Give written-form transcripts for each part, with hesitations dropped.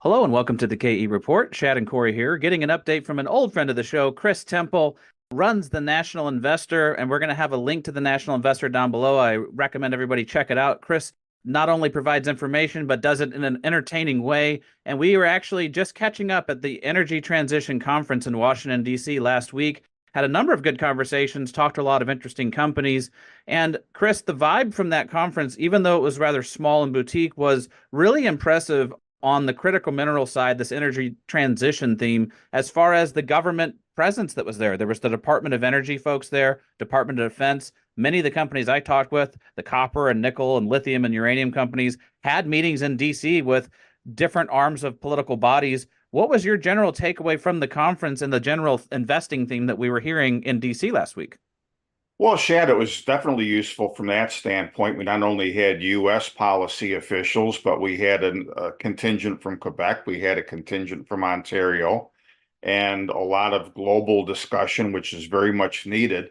Hello and welcome to the KE Report. Shad and Corey here, getting an update from an old friend of the show. Chris Temple runs the National Investor, and we're going to have a link to the National Investor down below. I recommend everybody check it out. Chris not only provides information, but does it in an entertaining way. And we were actually just catching up at the Energy Transition Conference in Washington, D.C. last week. Had a number of good conversations, talked to a lot of interesting companies. And Chris, the vibe from that conference, even though it was rather small and boutique, was really impressive on the critical mineral side, this energy transition theme, as far as the government presence that was there. There was the Department of Energy folks there, Department of Defense. Many of the companies I talked with, the copper and nickel and lithium and uranium companies, had meetings in DC with different arms of political bodies. What was your general takeaway from the conference and the general investing theme that we were hearing in DC last week? Well, Shad, it was definitely useful from that standpoint. We not only had U.S. policy officials, but we had a contingent from Quebec, we had a contingent from Ontario, and a lot of global discussion, which is very much needed.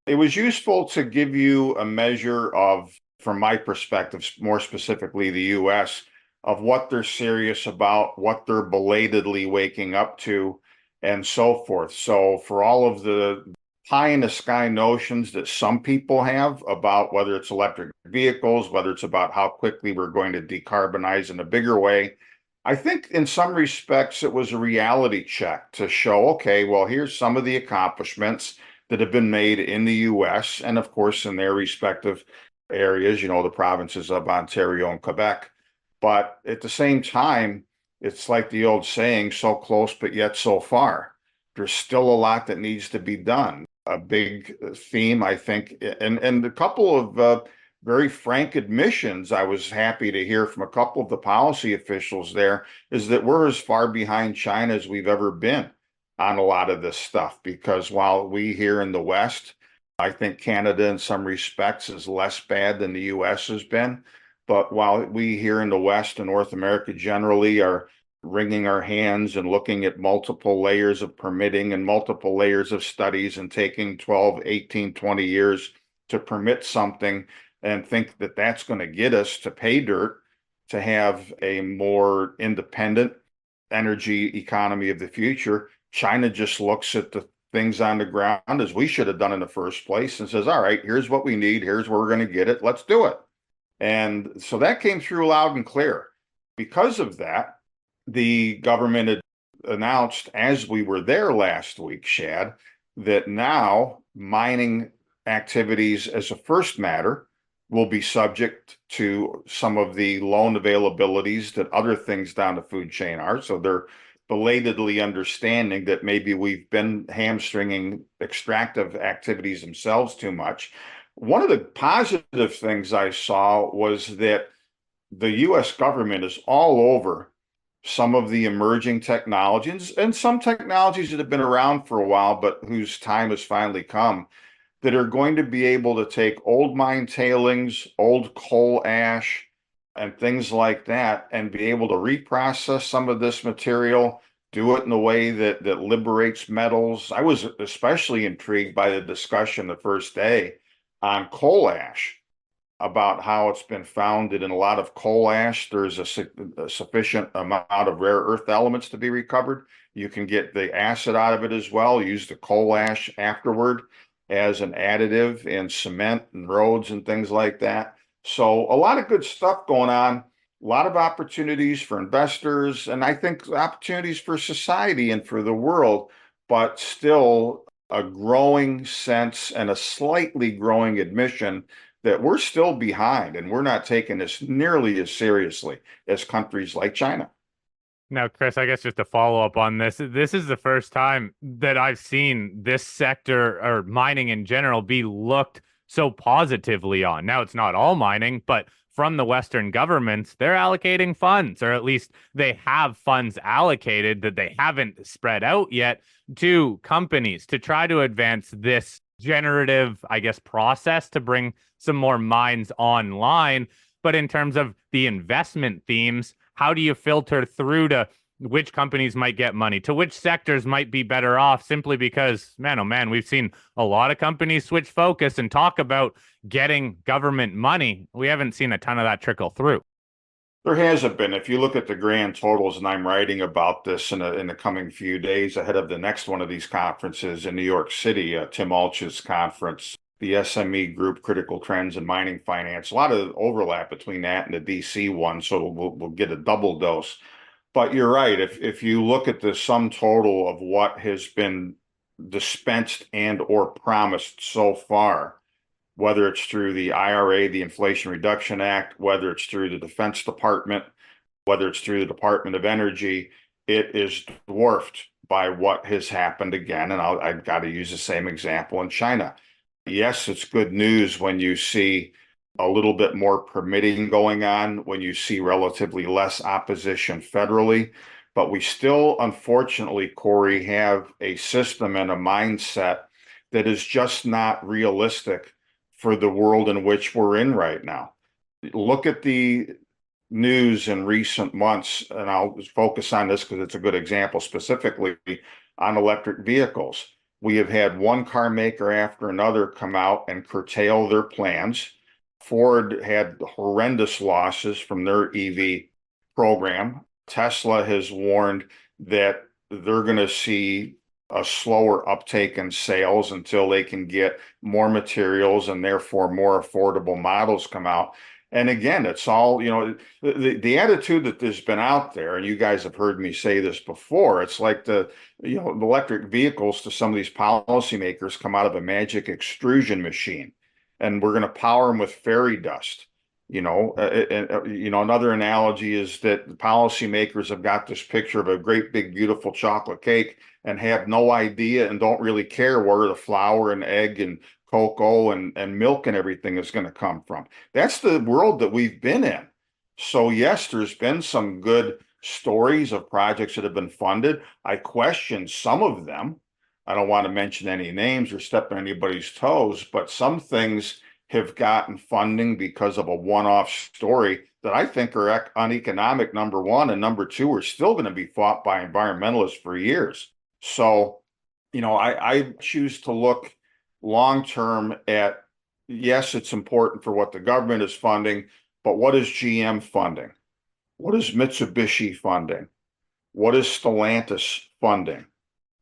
It was useful to give you a measure of, from my perspective, more specifically the U.S., of what they're serious about, what they're belatedly waking up to, and so forth. So for all of the pie in the sky notions that some people have about whether it's electric vehicles, whether it's about how quickly we're going to decarbonize in a bigger way, I think in some respects it was a reality check to show, okay, well, here's some of the accomplishments that have been made in the US and of course in their respective areas, the provinces of Ontario and Quebec. But at the same time, it's like the old saying, so close, but yet so far. There's still a lot that needs to be done. A big theme, I think, and a couple of very frank admissions I was happy to hear from a couple of the policy officials there is that we're as far behind China as we've ever been on a lot of this stuff. Because while we here in the West, I think Canada in some respects is less bad than the US has been. But while we here in the West and North America generally are wringing our hands and looking at multiple layers of permitting and multiple layers of studies and taking 12, 18, 20 years to permit something and think that that's going to get us to pay dirt to have a more independent energy economy of the future. China just looks at the things on the ground as we should have done in the first place and says, all right, here's what we need. Here's where we're going to get it. Let's do it. And so that came through loud and clear. Because of that, the government had announced, as we were there last week, Shad, that now mining activities as a first matter will be subject to some of the loan availabilities that other things down the food chain are. So they're belatedly understanding that maybe we've been hamstringing extractive activities themselves too much. One of the positive things I saw was that the US government is all over some of the emerging technologies and some technologies that have been around for a while, but whose time has finally come, that are going to be able to take old mine tailings, old coal ash, and things like that, and be able to reprocess some of this material, do it in a way that liberates metals. I was especially intrigued by the discussion the first day on coal ash, about how it's been found that in a lot of coal ash, there's a sufficient amount of rare earth elements to be recovered. You can get the acid out of it as well, use the coal ash afterward as an additive in cement and roads and things like that. So a lot of good stuff going on, a lot of opportunities for investors, and I think opportunities for society and for the world, but still a growing sense and a slightly growing admission that we're still behind and we're not taking this nearly as seriously as countries like China. Now, Chris, I guess just to follow up on this is the first time that I've seen this sector or mining in general be looked so positively on. Now, it's not all mining, but from the Western governments, they're allocating funds, or at least they have funds allocated that they haven't spread out yet to companies to try to advance this generative, I guess, process to bring some more mines online. But in terms of the investment themes, how do you filter through to which companies might get money, to which sectors might be better off, simply because, man, oh man, we've seen a lot of companies switch focus and talk about getting government money. We haven't seen a ton of that trickle through. There hasn't been. If you look at the grand totals, and I'm writing about this in the coming few days ahead of the next one of these conferences in New York City, Tim Alch's conference, the SME Group, Critical Trends in Mining Finance. A lot of overlap between that and the DC one, so we'll get a double dose. But you're right. If you look at the sum total of what has been dispensed and or promised so far, whether it's through the IRA, the Inflation Reduction Act, whether it's through the Defense Department, whether it's through the Department of Energy, it is dwarfed by what has happened again. And I've got to use the same example in China. Yes, it's good news when you see a little bit more permitting going on, when you see relatively less opposition federally. But we still, unfortunately, Corey, have a system and a mindset that is just not realistic for the world in which we're in right now. Look at the news in recent months, and I'll focus on this because it's a good example specifically on electric vehicles. We have had one car maker after another come out and curtail their plans. Ford had horrendous losses from their EV program. Tesla has warned that they're going to see a slower uptake in sales until they can get more materials and therefore more affordable models come out. And again, it's all, the attitude that has been out there, and you guys have heard me say this before, it's like the electric vehicles to some of these policymakers come out of a magic extrusion machine, and we're going to power them with fairy dust. Another analogy is that the policymakers have got this picture of a great big beautiful chocolate cake and have no idea and don't really care where the flour and egg and cocoa and milk and everything is going to come from. That's the world that we've been in. So yes, there's been some good stories of projects that have been funded. I question some of them. I don't want to mention any names or step on anybody's toes, but some things have gotten funding because of a one-off story that I think are uneconomic, number one, and number two are still going to be fought by environmentalists for years. So, I choose to look long-term at, yes, it's important for what the government is funding, but what is GM funding? What is Mitsubishi funding? What is Stellantis funding?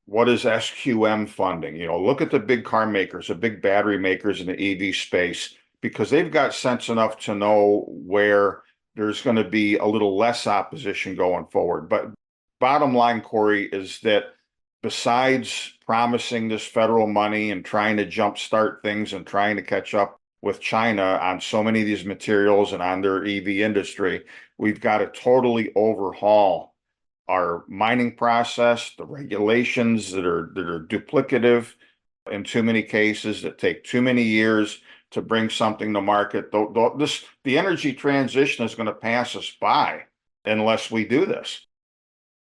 What is SQM funding? Look at the big car makers, the big battery makers in the EV space, because they've got sense enough to know where there's going to be a little less opposition going forward. But bottom line, Corey, is that besides promising this federal money and trying to jumpstart things and trying to catch up with China on so many of these materials and on their EV industry, we've got to totally overhaul our mining process, the regulations that are duplicative in too many cases, that take too many years to bring something to market. The energy transition is going to pass us by unless we do this.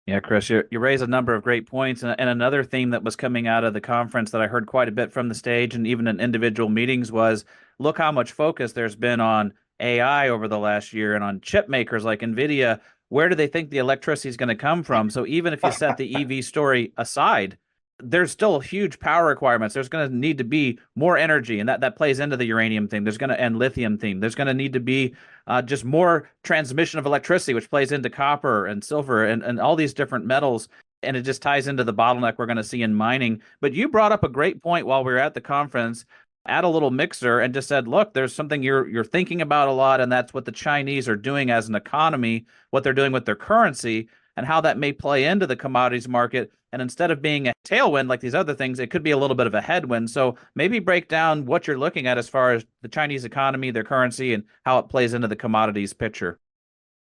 Yeah, Chris, you raise a number of great points. And another theme that was coming out of the conference that I heard quite a bit from the stage and even in individual meetings was, look how much focus there's been on AI over the last year and on chip makers like NVIDIA. Where do they think the electricity is going to come from? So even if you set the EV story aside, there's still huge power requirements. There's going to need to be more energy, and that plays into the uranium theme. And lithium theme. There's going to need to be just more transmission of electricity, which plays into copper and silver and all these different metals. And it just ties into the bottleneck we're going to see in mining. But you brought up a great point while we were at the conference. Add a little mixer and just said, look, there's something you're thinking about a lot, and that's what the Chinese are doing as an economy, what they're doing with their currency, and how that may play into the commodities market. And instead of being a tailwind like these other things, it could be a little bit of a headwind. So maybe break down what you're looking at as far as the Chinese economy, their currency, and how it plays into the commodities picture.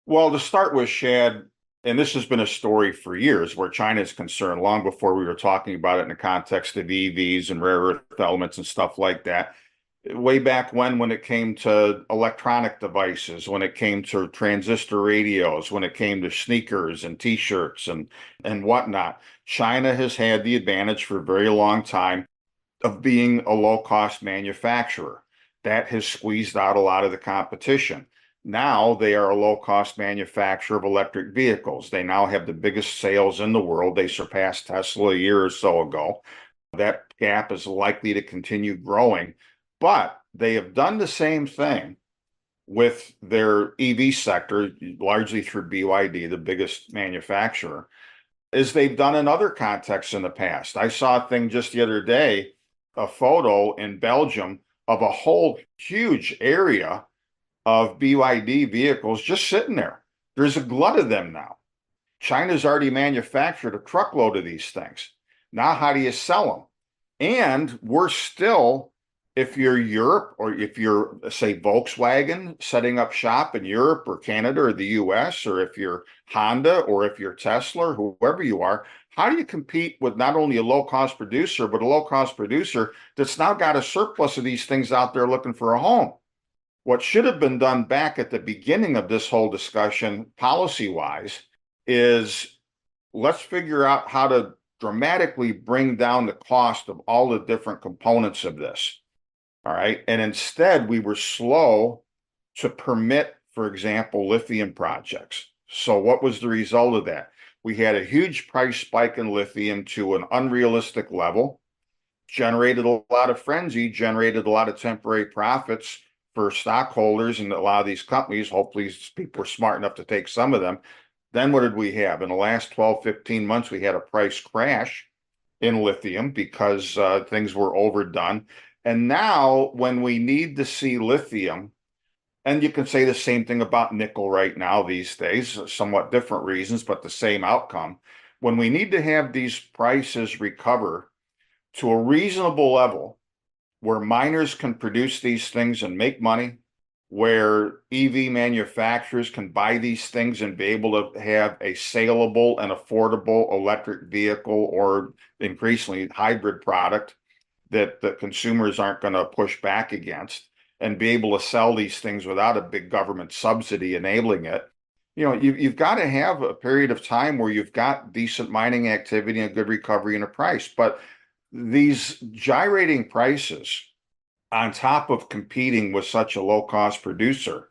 Well, to start with, Shad, and this has been a story for years where China is concerned, long before we were talking about it in the context of EVs and rare earth elements and stuff like that. Way back when it came to electronic devices, when it came to transistor radios, when it came to sneakers and T-shirts and whatnot, China has had the advantage for a very long time of being a low-cost manufacturer. That has squeezed out a lot of the competition. Now they are a low-cost manufacturer of electric vehicles. They now have the biggest sales in the world. They surpassed Tesla a year or so ago. That gap is likely to continue growing. But they have done the same thing with their EV sector, largely through BYD, the biggest manufacturer, as they've done in other contexts in the past. I saw a thing just the other day, a photo in Belgium of a whole huge area of BYD vehicles just sitting there. There's a glut of them now. China's already manufactured a truckload of these things. Now, how do you sell them? And we're still, if you're Europe or if you're, say, Volkswagen setting up shop in Europe or Canada or the US, or if you're Honda or if you're Tesla, or whoever you are, how do you compete with not only a low-cost producer, but a low-cost producer that's now got a surplus of these things out there looking for a home? What should have been done back at the beginning of this whole discussion, policy-wise, is let's figure out how to dramatically bring down the cost of all the different components of this. All right. And instead, we were slow to permit, for example, lithium projects. So what was the result of that? We had a huge price spike in lithium to an unrealistic level, generated a lot of frenzy, generated a lot of temporary profits for stockholders and a lot of these companies. Hopefully people were smart enough to take some of them. Then what did we have? In the last 12, 15 months, we had a price crash in lithium because things were overdone. And now when we need to see lithium, and you can say the same thing about nickel right now these days, somewhat different reasons, but the same outcome. When we need to have these prices recover to a reasonable level where miners can produce these things and make money, where EV manufacturers can buy these things and be able to have a saleable and affordable electric vehicle or increasingly hybrid product that the consumers aren't going to push back against, and be able to sell these things without a big government subsidy enabling it. You know, you've got to have a period of time where you've got decent mining activity and a good recovery in a price. But these gyrating prices, on top of competing with such a low-cost producer,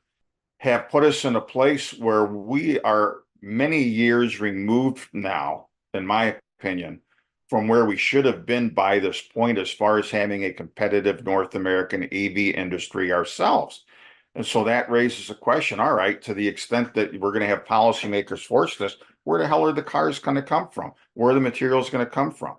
have put us in a place where we are many years removed now, in my opinion, from where we should have been by this point as far as having a competitive North American EV industry ourselves. And so that raises a question, all right, to the extent that we're going to have policymakers force this, where the hell are the cars going to come from? Where are the materials going to come from?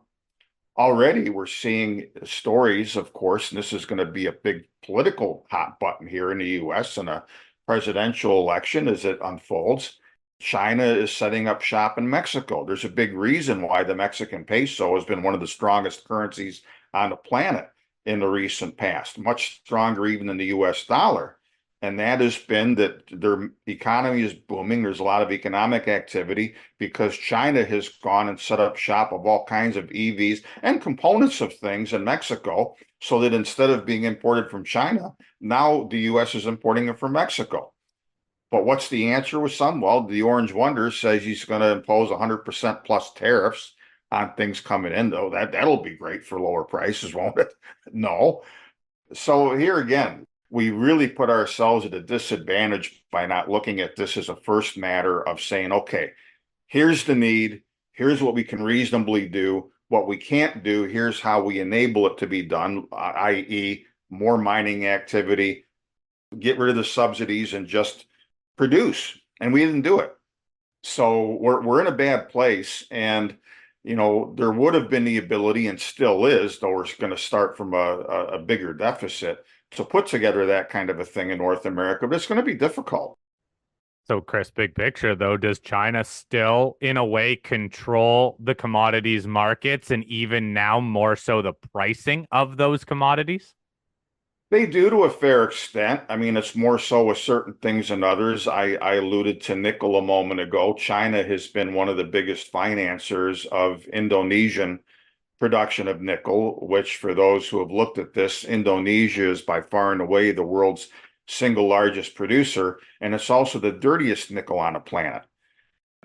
Already we're seeing stories, of course, and this is going to be a big political hot button here in the US in a presidential election as it unfolds. China is setting up shop in Mexico. There's a big reason why the Mexican peso has been one of the strongest currencies on the planet in the recent past, much stronger even than the US dollar. And that has been that their economy is booming. There's a lot of economic activity because China has gone and set up shop of all kinds of EVs and components of things in Mexico, so that instead of being imported from China, now the US is importing it from Mexico. But what's the answer with some? Well, the Orange Wonder says he's going to impose 100% plus tariffs on things coming in, though. That'll be great for lower prices, won't it? No. So here again, we really put ourselves at a disadvantage by not looking at this as a first matter of saying, okay, here's the need, here's what we can reasonably do, what we can't do, here's how we enable it to be done, i.e. more mining activity, get rid of the subsidies and just produce. And we didn't do it. So we're in a bad place. And you know, there would have been the ability, and still is, though we're going to start from a bigger deficit, to put together that kind of a thing in North America, but it's going to be difficult. So, Chris, big picture, though, does China still, in a way, control the commodities markets and even now more so the pricing of those commodities? They do to a fair extent. I mean, it's more so with certain things than others. I alluded to nickel a moment ago. China has been one of the biggest financiers of Indonesian production of nickel, which for those who have looked at this, Indonesia is by far and away the world's single largest producer, and it's also the dirtiest nickel on the planet.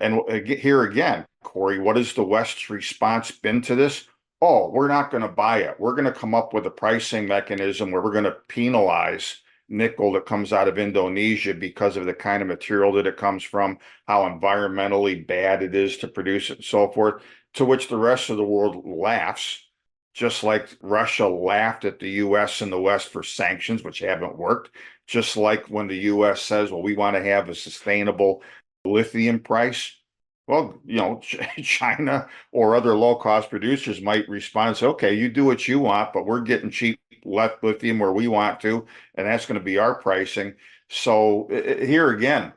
And here again, Corey, what has the West's response been to this? Oh, we're not going to buy it. We're going to come up with a pricing mechanism where we're going to penalize nickel that comes out of Indonesia because of the kind of material that it comes from, how environmentally bad it is to produce it, and so forth. To which the rest of the world laughs, just like Russia laughed at the US and the West for sanctions, which haven't worked. Just like when the US says, well, we want to have a sustainable lithium price. Well, China or other low-cost producers might respond and say, okay, you do what you want, but we're getting cheap lithium where we want to, and that's going to be our pricing. So here again,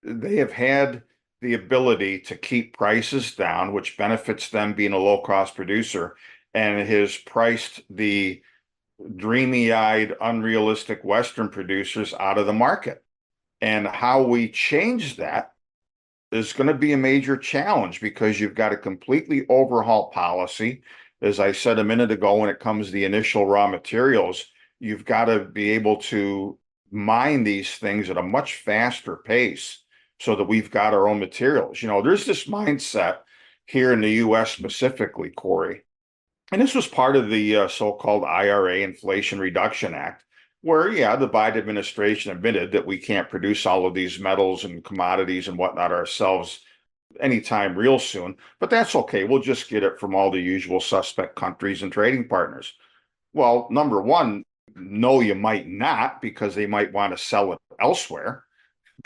they have had the ability to keep prices down, which benefits them being a low-cost producer, and has priced the dreamy-eyed, unrealistic Western producers out of the market. And how we change that is going to be a major challenge, because you've got a completely overhaul policy. As I said a minute ago, when it comes to the initial raw materials, you've got to be able to mine these things at a much faster pace so that we've got our own materials. There's this mindset here in the US specifically, Corey, and this was part of the so-called IRA, Inflation Reduction Act, where, yeah, the Biden administration admitted that we can't produce all of these metals and commodities and whatnot ourselves anytime real soon, but that's okay. We'll just get it from all the usual suspect countries and trading partners. Well, number one, no, you might not, because they might want to sell it elsewhere,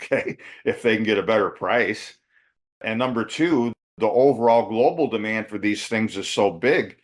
okay, if they can get a better price. And number two, the overall global demand for these things is so big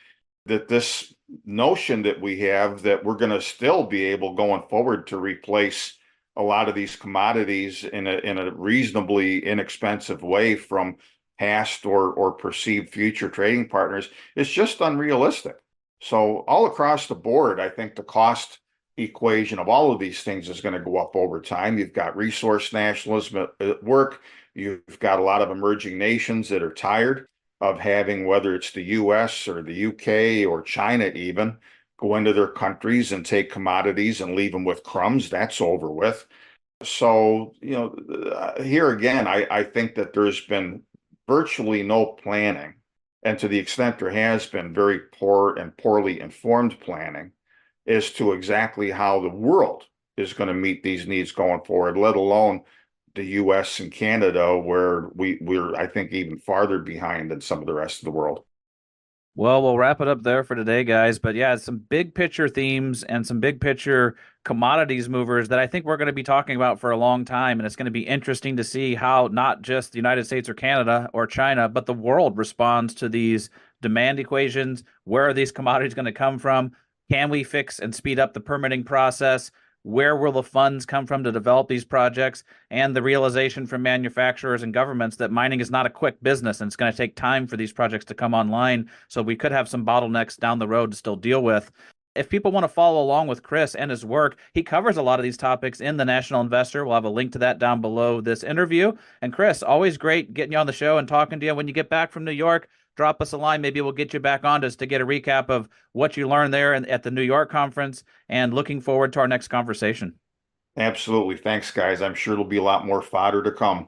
that this notion that we have that we're going to still be able going forward to replace a lot of these commodities in a reasonably inexpensive way from past or perceived future trading partners is just unrealistic. So all across the board, I think the cost equation of all of these things is going to go up over time. You've got resource nationalism at work. You've got a lot of emerging nations that are tired of having, whether it's the US or the UK or China even, go into their countries and take commodities and leave them with crumbs. That's over with. So, here again, I think that there's been virtually no planning. And to the extent there has been, very poor and poorly informed planning as to exactly how the world is going to meet these needs going forward, let alone the US and Canada, where we're, I think, even farther behind than some of the rest of the world. Well, we'll wrap it up there for today, guys. But yeah, some big picture themes and some big picture commodities movers that I think we're going to be talking about for a long time. And it's going to be interesting to see how not just the United States or Canada or China, but the world responds to these demand equations. Where are these commodities going to come from? Can we fix and speed up the permitting process? Where will the funds come from to develop these projects? And the realization from manufacturers and governments that mining is not a quick business, and it's going to take time for these projects to come online. So we could have some bottlenecks down the road to still deal with. If people want to follow along with Chris and his work, he covers a lot of these topics in the National Investor. We'll have a link to that down below this interview. And Chris, always great getting you on the show and talking to you. When you get back from New York, drop us a line. Maybe we'll get you back on just to get a recap of what you learned there at the New York conference, and looking forward to our next conversation. Absolutely. Thanks, guys. I'm sure there'll be a lot more fodder to come.